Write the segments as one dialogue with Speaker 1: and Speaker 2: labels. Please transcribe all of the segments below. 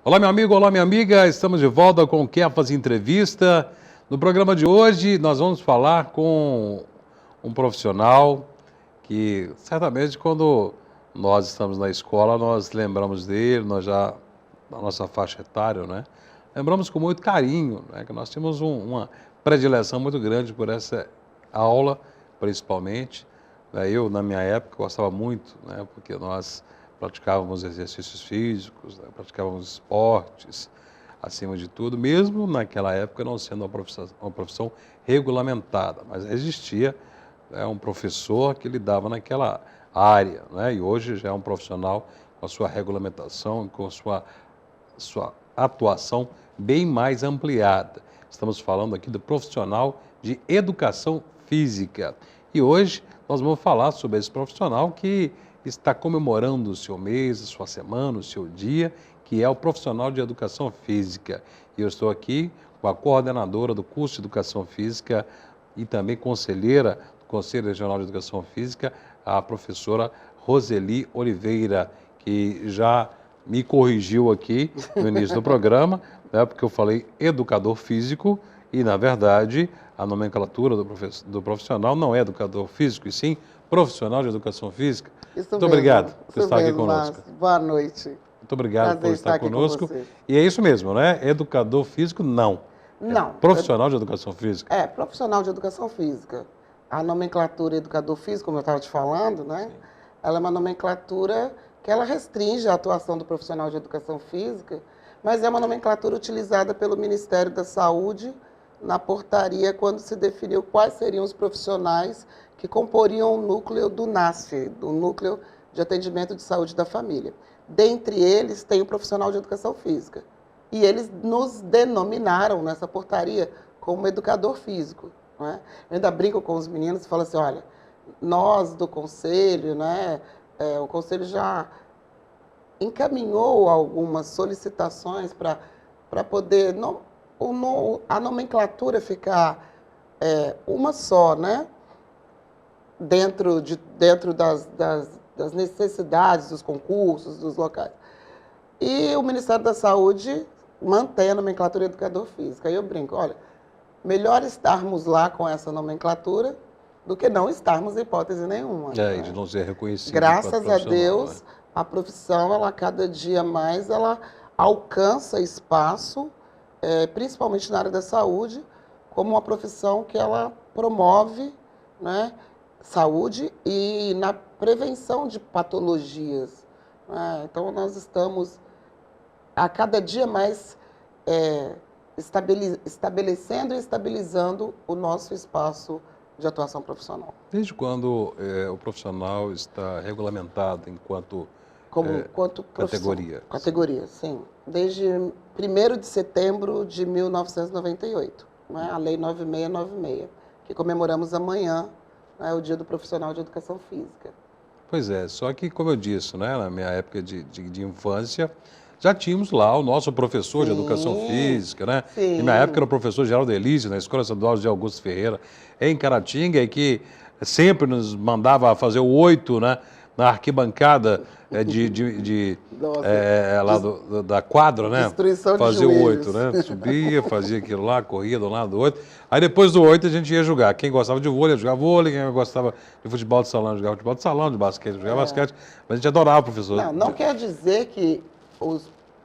Speaker 1: Olá, meu amigo, olá, minha amiga. Estamos de volta com o Quer Fazer Entrevista. No programa de hoje, nós vamos falar com um profissional que, certamente, quando nós estamos na escola, nós lembramos dele, nós já, na nossa faixa etária, né? Lembramos com muito carinho, né? Que nós temos uma predileção muito grande por essa aula, principalmente. Eu, na minha época, gostava muito, né? Porque nós praticávamos exercícios físicos, né? Praticávamos esportes, acima de tudo, mesmo naquela época não sendo uma profissão regulamentada, mas existia, né, um professor que lidava naquela área, né? E hoje já é um profissional com a sua regulamentação, com a sua atuação bem mais ampliada. Estamos falando aqui do profissional de educação física. E hoje nós vamos falar sobre esse profissional que está comemorando o seu mês, a sua semana, o seu dia, que é o profissional de educação física. E eu estou aqui com a coordenadora do curso de educação física e também conselheira do Conselho Regional de Educação Física, a professora Roseli Oliveira, que já me corrigiu aqui no início do programa, né, porque eu falei educador físico e, na verdade, a nomenclatura do profissional não é educador físico, e sim profissional de educação física.
Speaker 2: Isso
Speaker 1: Muito
Speaker 2: mesmo,
Speaker 1: obrigado por
Speaker 2: isso
Speaker 1: estar aqui
Speaker 2: mesmo,
Speaker 1: conosco.
Speaker 2: Márcio. Boa noite.
Speaker 1: Muito obrigado por
Speaker 2: Prazer
Speaker 1: estar
Speaker 2: aqui com
Speaker 1: conosco.
Speaker 2: você.
Speaker 1: E é isso mesmo, né? Educador físico, não.
Speaker 2: Não.
Speaker 1: Profissional de educação física.
Speaker 2: É, profissional de educação física. A nomenclatura educador físico, como eu estava te falando, né?
Speaker 1: Sim.
Speaker 2: Ela é uma nomenclatura que ela restringe a atuação do profissional de educação física, mas é uma nomenclatura utilizada pelo Ministério da Saúde na portaria quando se definiu quais seriam os profissionais que comporiam o núcleo do NASF, do Núcleo de Atendimento de Saúde da Família. Dentre eles, tem o profissional de educação física. E eles nos denominaram nessa portaria como educador físico. Né? Eu ainda brinco com os meninos e falo assim, olha, nós do Conselho, né, o Conselho já encaminhou algumas solicitações para poder a nomenclatura ficar uma só, né? Dentro das necessidades dos concursos, dos locais. E o Ministério da Saúde mantém a nomenclatura educador físico. Aí eu brinco, olha, melhor estarmos lá com essa nomenclatura do que não estarmos em hipótese nenhuma.
Speaker 1: E de não ser reconhecido.
Speaker 2: Graças a Deus, né? A profissão, ela cada dia mais, ela alcança espaço, principalmente na área da saúde, como uma profissão que ela promove, né, saúde e na prevenção de patologias. Né? Então, nós estamos a cada dia mais estabelecendo e estabilizando o nosso espaço de atuação profissional.
Speaker 1: Desde quando o profissional está regulamentado enquanto categoria?
Speaker 2: Categoria, sim. Desde 1º de setembro de 1998, né? A Lei 9696, que comemoramos amanhã, né, o Dia do Profissional de Educação Física.
Speaker 1: Pois é, só que, como eu disse, né, na minha época de infância, já tínhamos lá o nosso professor de educação física, né?
Speaker 2: Sim.
Speaker 1: E na época era o professor Geraldo Elísio, na Escola Estadual de Augusto Ferreira, em Caratinga, e que sempre nos mandava fazer o 8, né, na arquibancada lá da quadra, né?
Speaker 2: Destruição de
Speaker 1: fazia
Speaker 2: joelhos.
Speaker 1: o 8, né? Subia, fazia aquilo lá, corria do lado do 8. Aí depois do 8 a gente ia jogar. Quem gostava de vôlei, ia jogar vôlei. Quem gostava de futebol de salão, jogava futebol de salão, de basquete, jogava basquete. Mas a gente adorava o professor.
Speaker 2: Não quer dizer que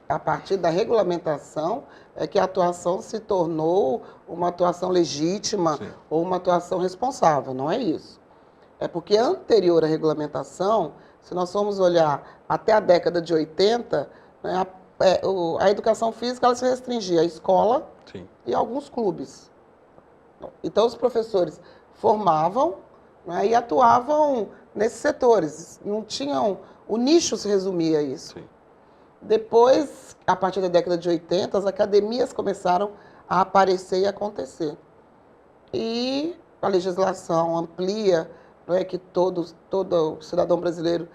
Speaker 2: a partir da regulamentação é que a atuação se tornou uma atuação legítima. Sim. Ou uma atuação responsável. Não é isso. É porque anterior à regulamentação, se nós formos olhar até a década de 80, né, a educação física ela se restringia à escola. Sim. E a alguns clubes. Então, os professores formavam, né, e atuavam nesses setores. Não tinham... O nicho se resumia a isso. Sim. Depois, a partir da década de 80, as academias começaram a aparecer e acontecer. E a legislação amplia, né, que todo cidadão brasileiro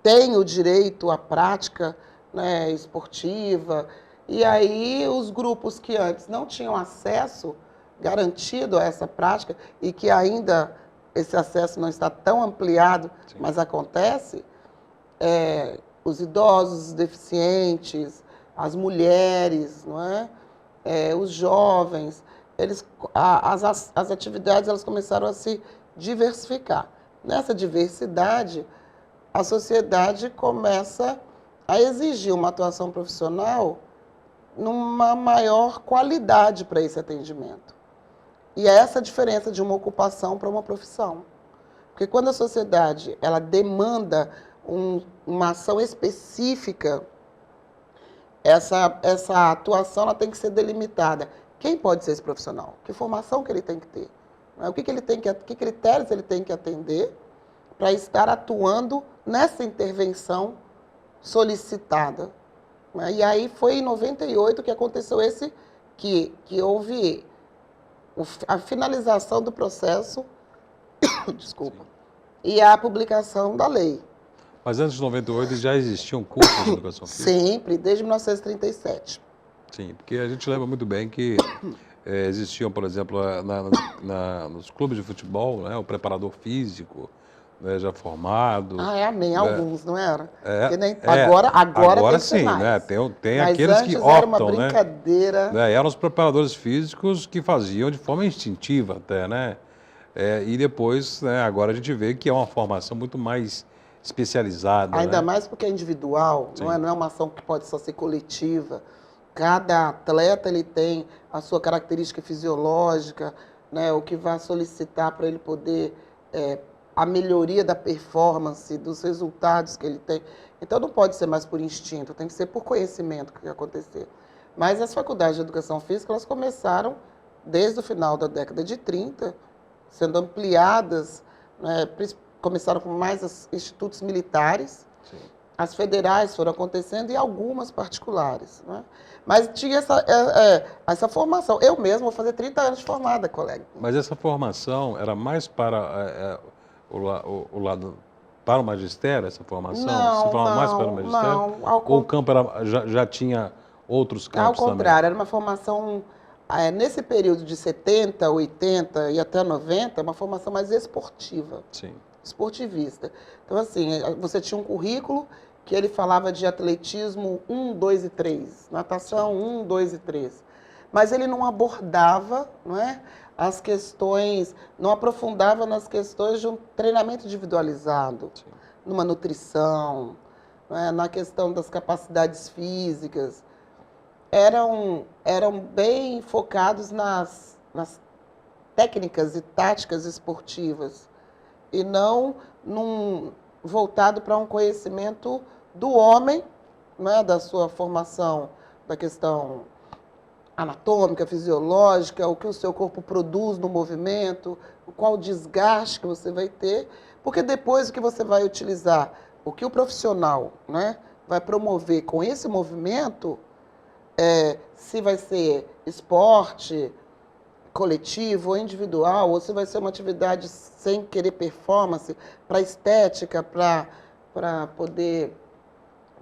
Speaker 2: tem o direito à prática, né, esportiva. E aí, os grupos que antes não tinham acesso garantido a essa prática e que ainda esse acesso não está tão ampliado, sim, mas acontece, os idosos, os deficientes, as mulheres, não é? Os jovens, as atividades elas começaram a se diversificar. Nessa diversidade, a sociedade começa a exigir uma atuação profissional numa maior qualidade para esse atendimento. E é essa a diferença de uma ocupação para uma profissão. Porque quando a sociedade ela demanda uma ação específica, essa atuação ela tem que ser delimitada. Quem pode ser esse profissional? Que formação que ele tem que ter? Que critérios ele tem que atender para estar atuando nessa intervenção solicitada? E aí foi em 98 que aconteceu que houve a finalização do processo, desculpa, e a publicação da lei.
Speaker 1: Mas antes de 98 já existia um curso de educação física?
Speaker 2: Sempre, desde 1937.
Speaker 1: Sim, porque a gente lembra muito bem que existiam, por exemplo, nos clubes de futebol, né, o preparador físico, né, já formado.
Speaker 2: Amém, alguns, não era?
Speaker 1: Agora
Speaker 2: tem que ser
Speaker 1: sim,
Speaker 2: mais.
Speaker 1: né? Tem
Speaker 2: Mas
Speaker 1: aqueles
Speaker 2: antes
Speaker 1: que optam,
Speaker 2: era uma brincadeira.
Speaker 1: né? Eram os preparadores físicos que faziam de forma instintiva até, né? E depois, né, agora a gente vê que é uma formação muito mais especializada.
Speaker 2: Ainda
Speaker 1: né?
Speaker 2: mais porque é individual, não é uma ação que pode só ser coletiva. Cada atleta ele tem a sua característica fisiológica, né, o que vai solicitar para ele poder a melhoria da performance, dos resultados que ele tem. Então não pode ser mais por instinto, tem que ser por conhecimento que vai acontecer. Mas as faculdades de educação física elas começaram desde o final da década de 30, sendo ampliadas, né, começaram com mais institutos militares, sim. As federais foram acontecendo e algumas particulares. Né? Mas tinha essa formação. Eu mesmo vou fazer 30 anos de formada, colega.
Speaker 1: Mas essa formação era mais para o lado, para o magistério, essa formação?
Speaker 2: Não,
Speaker 1: se falava mais para o magistério?
Speaker 2: Não.
Speaker 1: Ou o campo já tinha outros campos também?
Speaker 2: Ao contrário, era uma formação, nesse período de 70, 80 e até 90, uma formação mais esportiva.
Speaker 1: Sim.
Speaker 2: Esportivista. Então, assim, você tinha um currículo que ele falava de atletismo 1, 2 e 3, natação 1, 2 e 3. Mas ele não abordava, não é, as questões, não aprofundava nas questões de um treinamento individualizado, sim. Numa nutrição, não é, na questão das capacidades físicas. Eram bem focados nas técnicas e táticas esportivas. E não voltado para um conhecimento do homem, né, da sua formação, da questão anatômica, fisiológica, o que o seu corpo produz no movimento, qual o desgaste que você vai ter, porque depois o que você vai utilizar, o que o profissional, né, vai promover com esse movimento, se vai ser esporte, coletivo ou individual, ou se vai ser uma atividade sem querer performance, para estética, para poder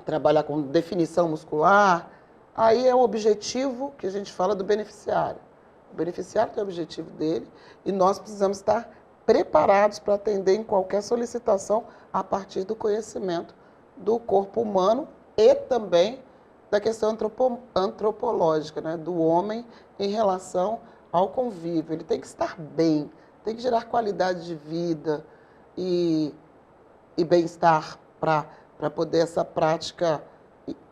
Speaker 2: trabalhar com definição muscular, aí é o objetivo que a gente fala do beneficiário. O beneficiário tem o objetivo dele e nós precisamos estar preparados para atender em qualquer solicitação a partir do conhecimento do corpo humano e também da questão antropológica, né, do homem em relação ao convívio. Ele tem que estar bem, tem que gerar qualidade de vida e bem-estar para poder essa prática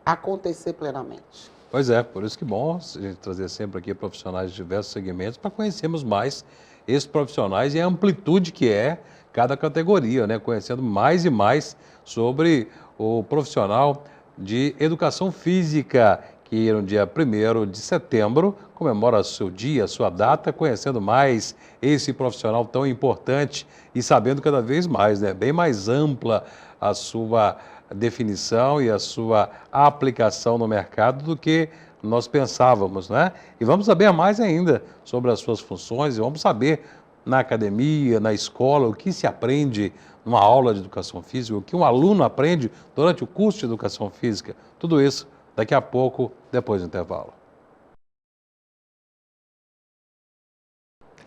Speaker 2: acontecer plenamente.
Speaker 1: Pois é, por isso que é bom a gente trazer sempre aqui profissionais de diversos segmentos para conhecermos mais esses profissionais e a amplitude que é cada categoria, né? Conhecendo mais e mais sobre o profissional de educação física, que no dia 1º de setembro comemora seu dia, sua data, conhecendo mais esse profissional tão importante e sabendo cada vez mais, né, bem mais ampla a sua definição e a sua aplicação no mercado do que nós pensávamos, né? E vamos saber mais ainda sobre as suas funções e vamos saber na academia, na escola, o que se aprende numa aula de educação física, o que um aluno aprende durante o curso de educação física, tudo isso daqui a pouco, depois do intervalo.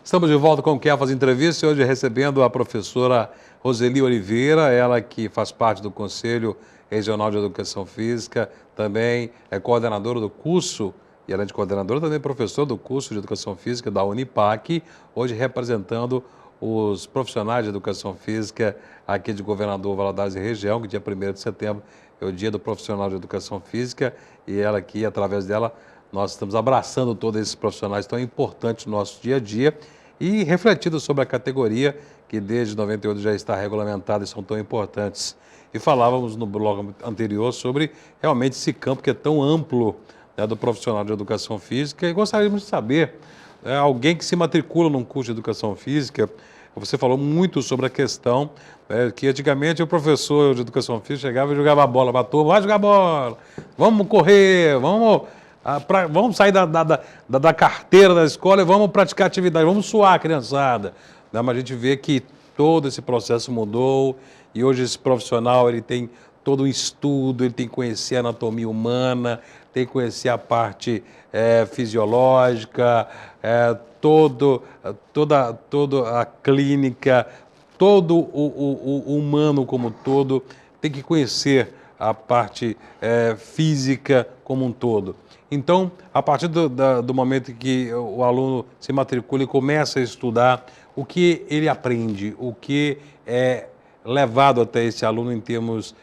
Speaker 1: Estamos de volta com o Quer Fazer Entrevista e hoje recebendo a professora Roseli Oliveira, ela que faz parte do Conselho Regional de Educação Física também é coordenadora do curso, e além de coordenadora, também professora do curso de Educação Física da Unipac, hoje representando os profissionais de Educação Física aqui de Governador Valadares e região, que dia 1º de setembro é o dia do profissional de Educação Física, e ela aqui, através dela, nós estamos abraçando todos esses profissionais tão importantes no nosso dia a dia e refletindo sobre a categoria que desde 98 já está regulamentada e são tão importantes. E falávamos no bloco anterior sobre realmente esse campo que é tão amplo, né, do profissional de Educação Física, e gostaríamos de saber, alguém que se matricula num curso de Educação Física, você falou muito sobre a questão, que antigamente o professor de Educação Física chegava e jogava a bola, batou, vai jogar bola, vamos correr, vamos sair da carteira da escola e vamos praticar atividade, vamos suar a criançada. Né? Mas a gente vê que todo esse processo mudou e hoje esse profissional ele tem todo um estudo, ele tem que conhecer a anatomia humana, tem que conhecer a parte fisiológica, toda a clínica, todo o humano como todo, tem que conhecer a parte física como um todo. Então, a partir do momento que o aluno se matricula e começa a estudar, o que ele aprende, o que é levado até esse aluno em termos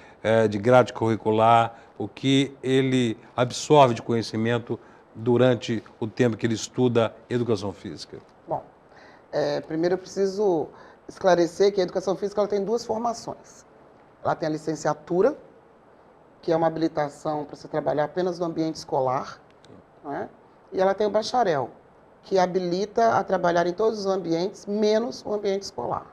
Speaker 1: de grade curricular, o que ele absorve de conhecimento durante o tempo que ele estuda Educação Física?
Speaker 2: Bom, primeiro eu preciso esclarecer que a Educação Física ela tem duas formações. Ela tem a licenciatura, que é uma habilitação para você trabalhar apenas no ambiente escolar, né? E ela tem o bacharel, que habilita a trabalhar em todos os ambientes, menos o ambiente escolar.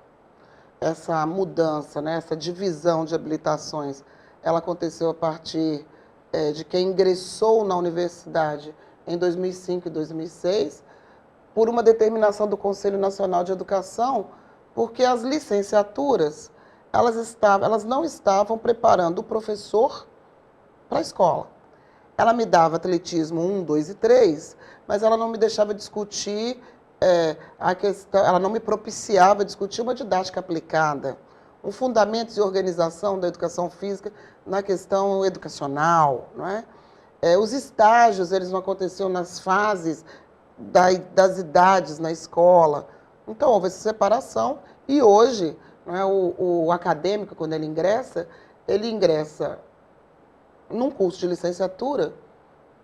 Speaker 2: Essa mudança, né, essa divisão de habilitações, ela aconteceu a partir de quem ingressou na universidade em 2005 e 2006, por uma determinação do Conselho Nacional de Educação, porque as licenciaturas, elas não estavam preparando o professor para a escola. Ela me dava atletismo 1, 2 e 3, mas ela não me deixava discutir a questão, ela não me propiciava discutir uma didática aplicada, um fundamentos e organização da educação física na questão educacional, não é? Os estágios, eles não aconteciam nas fases das idades na escola. Então, houve essa separação e hoje, não é, o acadêmico, quando ele ingressa num curso de licenciatura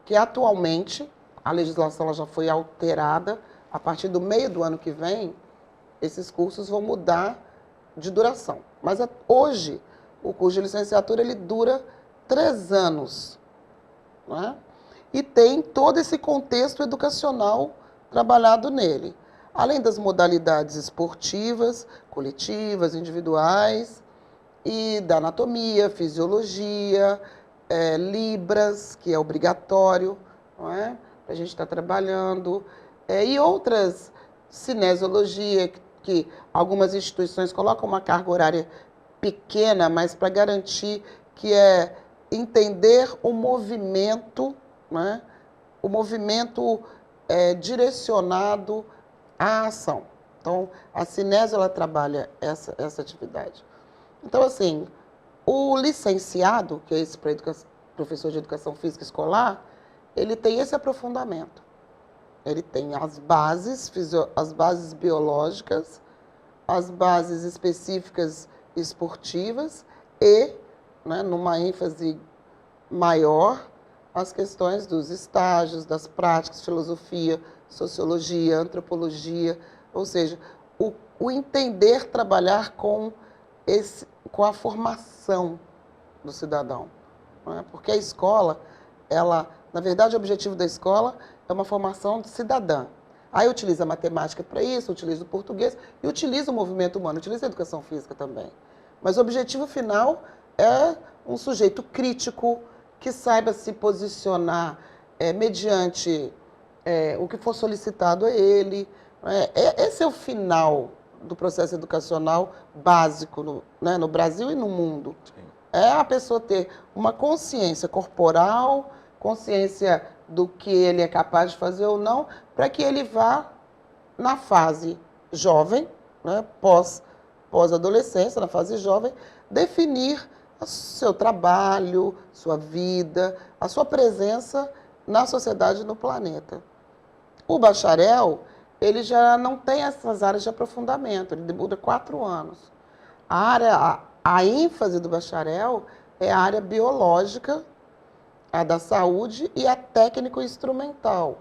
Speaker 2: que atualmente a legislação ela já foi alterada. A partir do meio do ano que vem, esses cursos vão mudar de duração. Mas hoje, o curso de licenciatura ele dura 3 anos. Né? E tem todo esse contexto educacional trabalhado nele. Além das modalidades esportivas, coletivas, individuais, e da anatomia, fisiologia, Libras, que é obrigatório, não é? A gente está trabalhando, e outras, cinesiologia, que algumas instituições colocam uma carga horária pequena, mas para garantir que é entender o movimento, né? O movimento direcionado à ação. Então, a cinésio, ela trabalha essa atividade. Então, assim, o licenciado, que é esse professor de educação física escolar, ele tem esse aprofundamento. Ele tem as bases biológicas, as bases específicas esportivas e, né, numa ênfase maior, as questões dos estágios, das práticas, filosofia, sociologia, antropologia, ou seja, o entender trabalhar com a formação do cidadão. Não é? Porque a escola, na verdade, o objetivo da escola é uma formação cidadã. Aí utiliza a matemática para isso, utiliza o português e utiliza o movimento humano, utiliza a educação física também. Mas o objetivo final é um sujeito crítico que saiba se posicionar mediante o que for solicitado a ele. Esse é o final do processo educacional básico no Brasil e no mundo. Sim. É a pessoa ter uma consciência corporal, consciência do que ele é capaz de fazer ou não, para que ele vá, na fase jovem, né, pós-adolescência, na fase jovem, definir o seu trabalho, sua vida, a sua presença na sociedade e no planeta. O bacharel, ele já não tem essas áreas de aprofundamento, ele dura 4 anos. A ênfase do bacharel é a área biológica, a da saúde e a técnico-instrumental,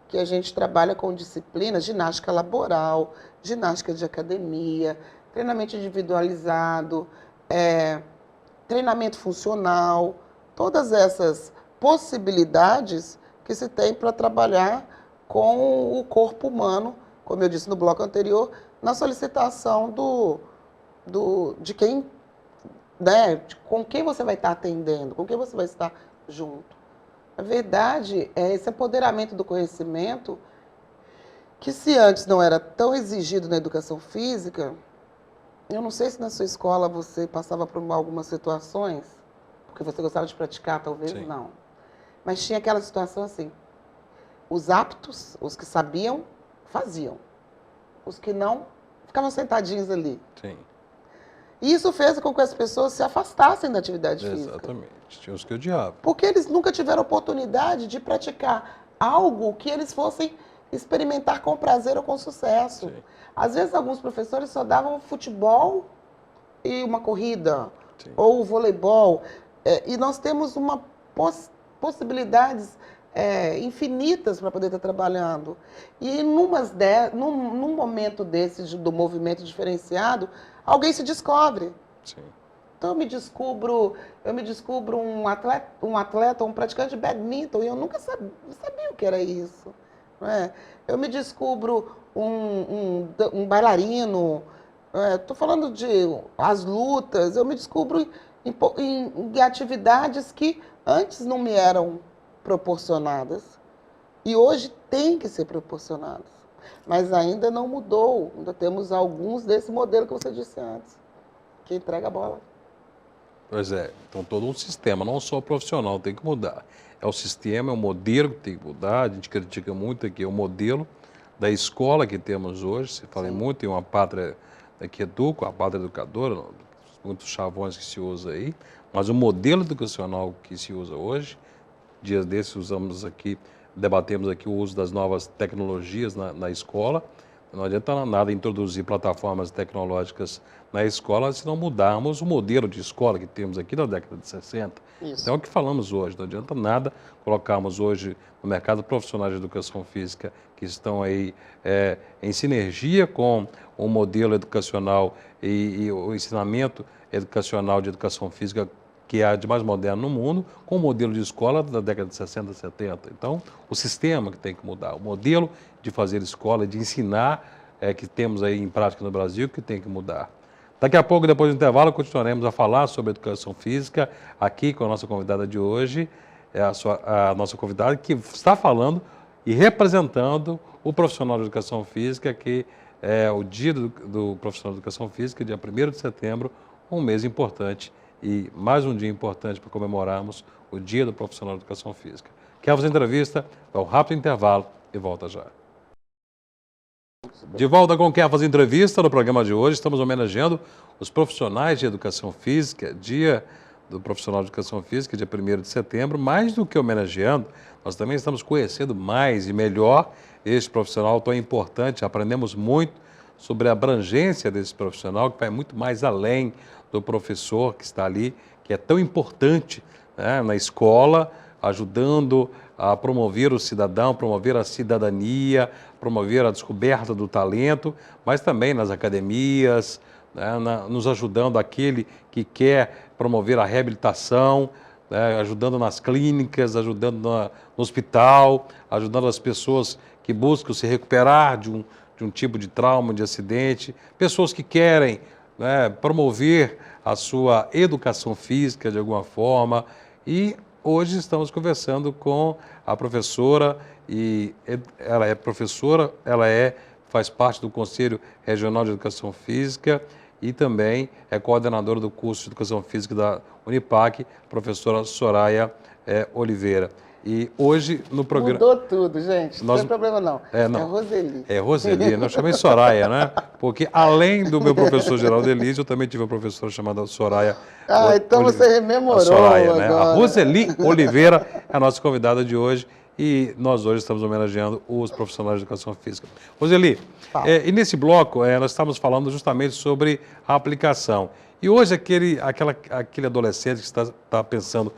Speaker 2: que a gente trabalha com disciplinas, ginástica laboral, ginástica de academia, treinamento individualizado, treinamento funcional, todas essas possibilidades que se tem para trabalhar com o corpo humano, como eu disse no bloco anterior, na solicitação de quem, né, com quem você vai estar atendendo, com quem você vai estar junto. Na verdade, é esse apoderamento do conhecimento que, se antes não era tão exigido na educação física, eu não sei se na sua escola você passava por algumas situações, porque você gostava de praticar, talvez
Speaker 1: Sim.
Speaker 2: não. Mas tinha aquela situação assim, os aptos, os que sabiam, faziam. Os que não, ficavam sentadinhos ali.
Speaker 1: Sim.
Speaker 2: E isso fez com que as pessoas se afastassem da atividade física.
Speaker 1: Exatamente. Tinha os que odiavam.
Speaker 2: Porque eles nunca tiveram oportunidade de praticar algo que eles fossem experimentar com prazer ou com sucesso.
Speaker 1: Sim.
Speaker 2: Às vezes, alguns professores só davam futebol e uma corrida,
Speaker 1: Sim.
Speaker 2: ou voleibol. E nós temos possibilidades infinitas para poder estar trabalhando. E num momento desse do movimento diferenciado, alguém se descobre.
Speaker 1: Sim.
Speaker 2: Então eu me descubro um atleta, um praticante de badminton, e eu nunca sabia o que era isso. Não é? Eu me descubro um bailarino, estou falando de as lutas, eu me descubro em atividades que antes não me eram proporcionadas e hoje tem que ser proporcionadas. Mas ainda não mudou, ainda temos alguns desse modelo que você disse antes, que entrega a bola.
Speaker 1: Pois é, então todo um sistema, não só o profissional, tem que mudar. É o sistema, é o modelo que tem que mudar, a gente critica muito aqui, é o modelo da escola que temos hoje, se fala muito, tem uma pátria que educa, a pátria educadora, muitos chavões que se usa aí, mas o modelo educacional que se usa hoje, dias desses usamos aqui, debatemos aqui o uso das novas tecnologias na escola. Não adianta nada introduzir plataformas tecnológicas na escola se não mudarmos o modelo de escola que temos aqui da década de 60.
Speaker 2: Isso.
Speaker 1: Então é o que falamos hoje, não adianta nada colocarmos hoje no mercado profissionais de educação física que estão aí em sinergia com o modelo educacional e o ensinamento educacional de educação física que é a de mais moderno no mundo, com o modelo de escola da década de 60, 70. Então, o sistema que tem que mudar, o modelo de fazer escola, de ensinar, que temos aí em prática no Brasil, que tem que mudar. Daqui a pouco, depois do intervalo, continuaremos a falar sobre educação física, aqui com a nossa convidada de hoje, a nossa convidada que está falando e representando o profissional de educação física, que é o dia do profissional de educação física, dia 1º de setembro, um mês importante e mais um dia importante para comemorarmos o Dia do Profissional de Educação Física. Quer fazer entrevista? Vai um rápido intervalo e volta já. De volta com Quer Fazer Entrevista, no programa de hoje estamos homenageando os profissionais de educação física, Dia do Profissional de Educação Física, dia 1º de setembro. Mais do que homenageando, nós também estamos conhecendo mais e melhor este profissional tão importante. Aprendemos muito sobre a abrangência desse profissional, que vai muito mais além do professor que está ali, que é tão importante, né, na escola, ajudando a promover o cidadão, promover a cidadania, promover a descoberta do talento, mas também nas academias, né, nos ajudando aquele que quer promover a reabilitação, né, ajudando nas clínicas, ajudando no hospital, ajudando as pessoas que buscam se recuperar de um tipo de trauma, de acidente, pessoas que querem, né, promover a sua educação física de alguma forma. E hoje estamos conversando com a professora, e ela é professora, faz parte do Conselho Regional de Educação Física e também é coordenadora do curso de Educação Física da Unipac, professora Soraya Oliveira. E hoje no programa...
Speaker 2: Mudou tudo, gente. Não
Speaker 1: Nós-
Speaker 2: tem problema não.
Speaker 1: não.
Speaker 2: É Roseli.
Speaker 1: É Roseli, eu chamei Soraya, né? Porque além do meu professor Geraldo Elise, eu também tive uma professora chamada Soraya.
Speaker 2: Ah, então você rememorou
Speaker 1: A Soraya, né? A
Speaker 2: agora.
Speaker 1: Roseli Oliveira é a nossa convidada de hoje e nós hoje estamos homenageando os profissionais de educação física. Roseli,
Speaker 2: Fala.
Speaker 1: e nesse bloco nós estamos falando justamente sobre a aplicação. E hoje aquele adolescente que está pensando,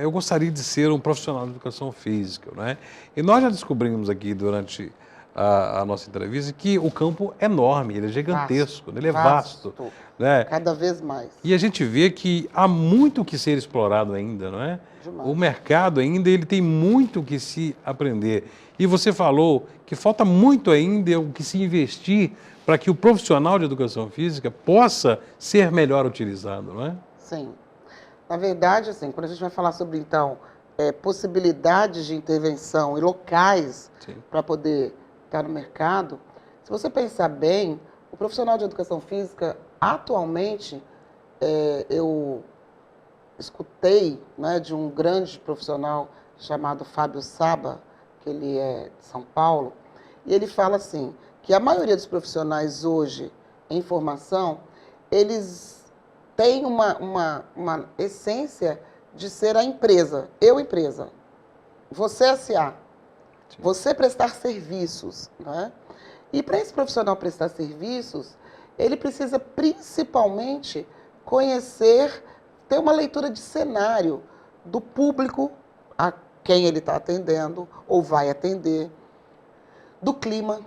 Speaker 1: eu gostaria de ser um profissional de educação física, né? E nós já descobrimos aqui durante a nossa entrevista que o campo é enorme, ele é gigantesco, ele é vasto, né?
Speaker 2: Cada vez mais.
Speaker 1: E a gente vê que há muito que ser explorado ainda, não é?
Speaker 2: Demais.
Speaker 1: O mercado ainda ele tem muito que se aprender. E você falou que falta muito ainda o que se investir para que o profissional de educação física possa ser melhor utilizado, não é?
Speaker 2: Sim. Na verdade, assim, quando a gente vai falar sobre, então, possibilidades de intervenção e locais para poder estar no mercado, se você pensar bem, o profissional de educação física, atualmente, eu escutei, né, de um grande profissional chamado Fábio Saba, que ele é de São Paulo, e ele fala assim, que a maioria dos profissionais hoje em formação, eles têm uma essência de ser a empresa, eu empresa, você SA, você prestar serviços, né? E para esse profissional prestar serviços, ele precisa principalmente conhecer, ter uma leitura de cenário do público a quem ele está atendendo ou vai atender, do clima,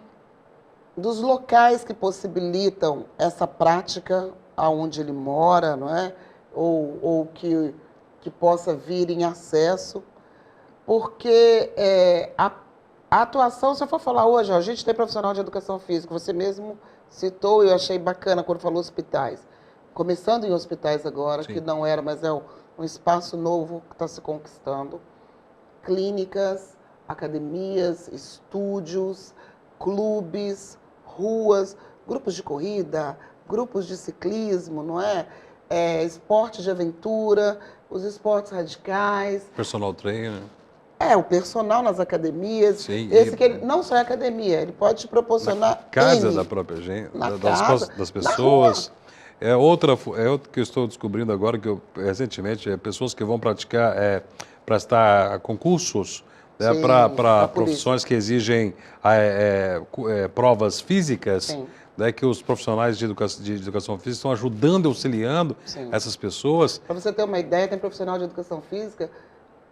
Speaker 2: dos locais que possibilitam essa prática aonde ele mora, não é? Ou que possa vir em acesso, porque a atuação, se eu for falar hoje, a gente tem profissional de educação física, você mesmo citou, eu achei bacana quando falou hospitais. Começando em hospitais agora,
Speaker 1: Sim.
Speaker 2: que não era, mas é um espaço novo que está se conquistando. Clínicas, academias, estúdios, clubes, ruas, grupos de corrida, grupos de ciclismo, não é? Esporte de aventura, os esportes radicais.
Speaker 1: Personal trainer.
Speaker 2: O personal nas academias.
Speaker 1: Sim,
Speaker 2: Esse que ele, não só é academia, ele pode te proporcionar
Speaker 1: na casa
Speaker 2: N,
Speaker 1: da própria gente,
Speaker 2: na
Speaker 1: das
Speaker 2: casa,
Speaker 1: pessoas. É outra que eu estou descobrindo agora, que eu, recentemente, pessoas que vão prestar concursos, né,
Speaker 2: Sim,
Speaker 1: para
Speaker 2: pra
Speaker 1: profissões que exigem provas físicas,
Speaker 2: Sim.
Speaker 1: né, que os profissionais de educação física estão ajudando e auxiliando
Speaker 2: Sim.
Speaker 1: essas pessoas.
Speaker 2: Para você ter uma ideia, tem profissional de educação física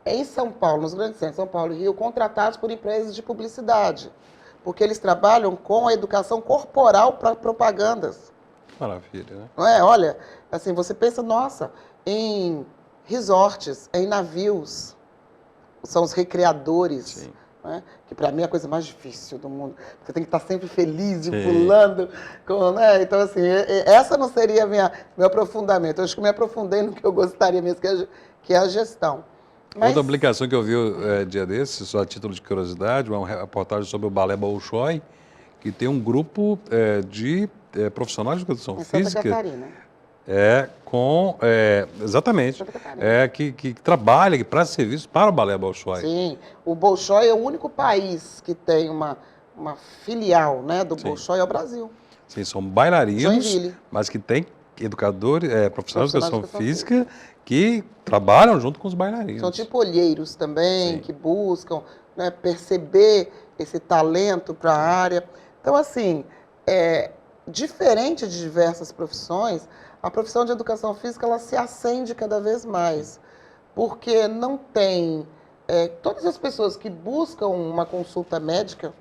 Speaker 2: em São Paulo, nos grandes centros, São Paulo e Rio, contratados por empresas de publicidade, porque eles trabalham com a educação corporal para propagandas.
Speaker 1: Maravilha, né?
Speaker 2: Não é? Olha, assim, você pensa, nossa, em resorts, em navios, são os recreadores.
Speaker 1: Sim.
Speaker 2: Né? Que para mim é a coisa mais difícil do mundo. Você tem que estar sempre feliz e
Speaker 1: Sim.
Speaker 2: pulando. Né? Então, assim, essa não seria meu aprofundamento. Eu acho que me aprofundei no que eu gostaria mesmo, que é a gestão. Mas...
Speaker 1: Outra aplicação que eu vi dia desses, só a título de curiosidade, uma reportagem sobre o Balé Bolshoi, que tem um grupo de profissionais de educação física.
Speaker 2: Santa Catarina.
Speaker 1: Exatamente. Que trabalha, que presta serviço para o Balé Bolshoi.
Speaker 2: Sim, o Bolshoi é o único país que tem uma filial, né, do Bolshoi, é o Brasil.
Speaker 1: Sim, são bailarinos,
Speaker 2: Joinville.
Speaker 1: mas que tem educadores, profissionais de educação física que trabalham junto com os bailarinos.
Speaker 2: São tipo olheiros também,
Speaker 1: Sim.
Speaker 2: que buscam, né, perceber esse talento para a área. Então, assim, diferente de diversas profissões, a profissão de educação física ela se acende cada vez mais, porque não tem... todas as pessoas que buscam uma consulta médica,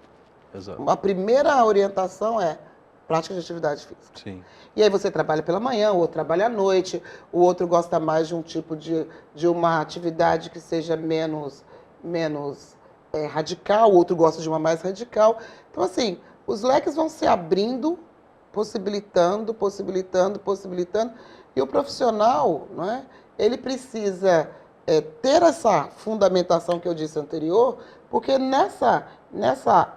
Speaker 1: Exato.
Speaker 2: a primeira orientação é prática de atividade física.
Speaker 1: Sim.
Speaker 2: E aí você trabalha pela manhã, o outro trabalha à noite, o outro gosta mais de um tipo de uma atividade que seja menos radical, o outro gosta de uma mais radical. Então, assim, os leques vão se abrindo, possibilitando, e o profissional, não é? Ele precisa ter essa fundamentação que eu disse anterior, porque nessa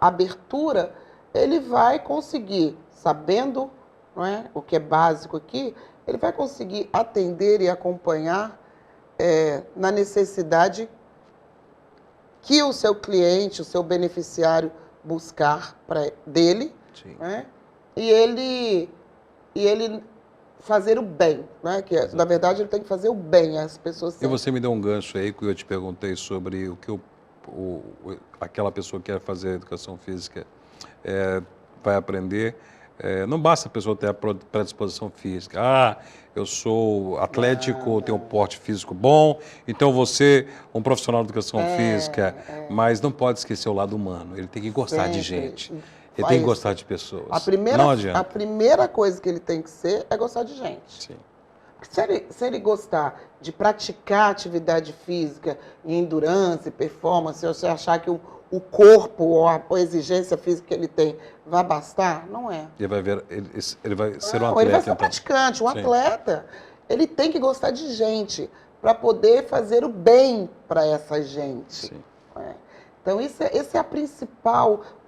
Speaker 2: abertura ele vai conseguir, sabendo, não é, o que é básico aqui, ele vai conseguir atender e acompanhar na necessidade que o seu cliente, o seu beneficiário buscar dele,
Speaker 1: Sim.
Speaker 2: né? E ele fazer o bem, né? Que na verdade ele tem que fazer o bem às pessoas.
Speaker 1: E você me deu um gancho aí que eu te perguntei sobre o que aquela pessoa que quer fazer educação física vai aprender. Não basta a pessoa ter a predisposição física. Ah, eu sou atlético, tenho um porte físico bom, então você um profissional de educação física, mas não pode esquecer o lado humano. Ele tem que gostar de gente. Ele tem que gostar de pessoas. Não adianta.
Speaker 2: A primeira coisa que ele tem que ser é gostar de gente.
Speaker 1: Sim.
Speaker 2: Se ele gostar de praticar atividade física, endurance, performance, ou você achar que o corpo ou a exigência física que ele tem vai bastar, não é.
Speaker 1: Ele vai ver, ele vai ser um
Speaker 2: Não,
Speaker 1: atleta.
Speaker 2: ele vai ser um
Speaker 1: então.
Speaker 2: praticante, um
Speaker 1: Sim.
Speaker 2: atleta. Ele tem que gostar de gente para poder fazer o bem para essa gente.
Speaker 1: Sim.
Speaker 2: Né? Então, esse é o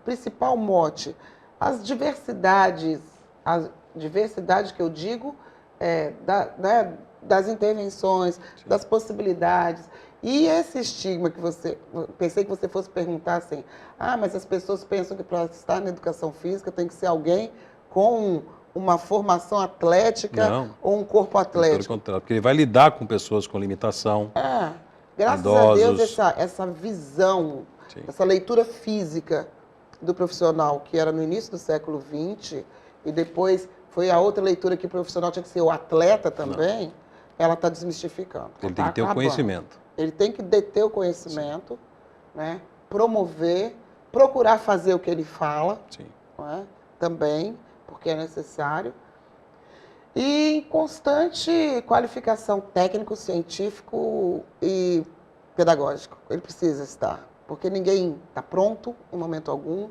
Speaker 2: principal mote. As diversidades que eu digo, das intervenções, das possibilidades. E esse estigma que pensei que você fosse perguntar assim, mas as pessoas pensam que para estar na educação física tem que ser alguém com uma formação atlética ou um corpo atlético.
Speaker 1: Pelo contrário, porque ele vai lidar com pessoas com limitação.
Speaker 2: Graças
Speaker 1: idosos.
Speaker 2: a Deus, essa visão,
Speaker 1: Sim.
Speaker 2: essa leitura física do profissional, que era no início do século XX, e depois foi a outra leitura que o profissional tinha que ser o atleta também, ela está desmistificando.
Speaker 1: Ele tem que ter o conhecimento.
Speaker 2: Ele tem que deter o conhecimento, né? Promover, procurar fazer o que ele fala,
Speaker 1: Sim.
Speaker 2: né? Também, porque é necessário. E em constante qualificação técnico, científico e pedagógico. Ele precisa estar, porque ninguém está pronto em momento algum,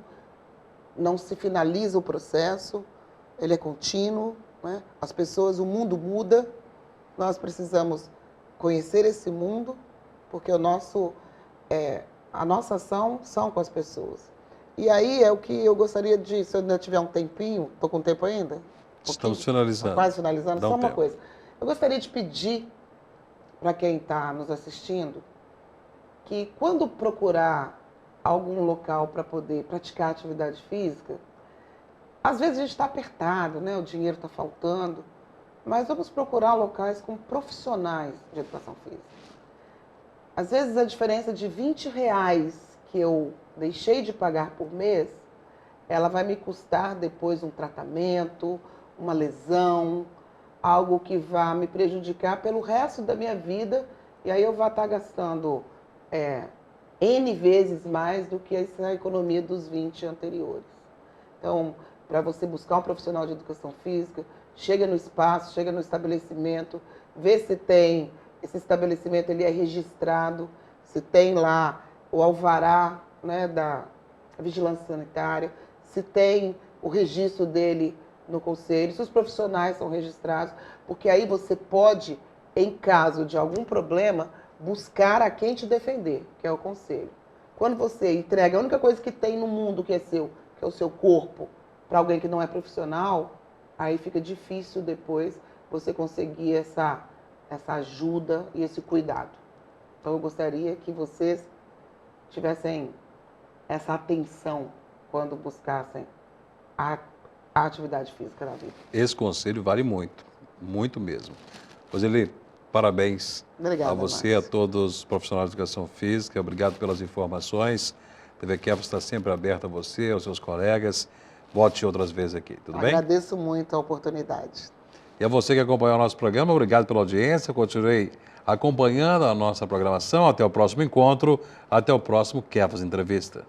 Speaker 2: não se finaliza o processo, ele é contínuo, né? As pessoas, o mundo muda, nós precisamos conhecer esse mundo, porque a nossa ação são com as pessoas. E aí é o que eu gostaria de, se eu ainda tiver um tempinho, estou com tempo ainda?
Speaker 1: Estamos finalizando.
Speaker 2: Quase finalizando, só uma
Speaker 1: tempo.
Speaker 2: coisa. Eu gostaria de pedir para quem está nos assistindo que quando procurar algum local para poder praticar atividade física, às vezes a gente está apertado, né? O dinheiro está faltando, mas vamos procurar locais com profissionais de educação física. Às vezes a diferença de R$20 que eu deixei de pagar por mês, ela vai me custar depois um tratamento, uma lesão, algo que vai me prejudicar pelo resto da minha vida, e aí eu vou estar gastando N vezes mais do que essa economia dos 20 anteriores. Então, para você buscar um profissional de educação física, chega no espaço, chega no estabelecimento, vê se tem, esse estabelecimento ele é registrado, se tem lá o alvará, né, da vigilância sanitária, se tem o registro dele no conselho, se os profissionais são registrados, porque aí você pode, em caso de algum problema, buscar a quem te defender, que é o conselho. Quando você entrega a única coisa que tem no mundo que é seu, que é o seu corpo, para alguém que não é profissional, aí fica difícil depois você conseguir essa ajuda e esse cuidado. Então eu gostaria que vocês tivessem essa atenção quando buscassem a atividade física na vida.
Speaker 1: Esse conselho vale muito, muito mesmo. Roseli, parabéns.
Speaker 2: Obrigada,
Speaker 1: a você, a todos os profissionais de educação física. Obrigado pelas informações. A TV Kefas está sempre aberta a você, aos seus colegas. Volte outras vezes aqui, tudo bem?
Speaker 2: Agradeço muito a oportunidade.
Speaker 1: E a você que acompanhou o nosso programa, obrigado pela audiência. Continue acompanhando a nossa programação. Até o próximo encontro. Até o próximo Kefas Entrevista.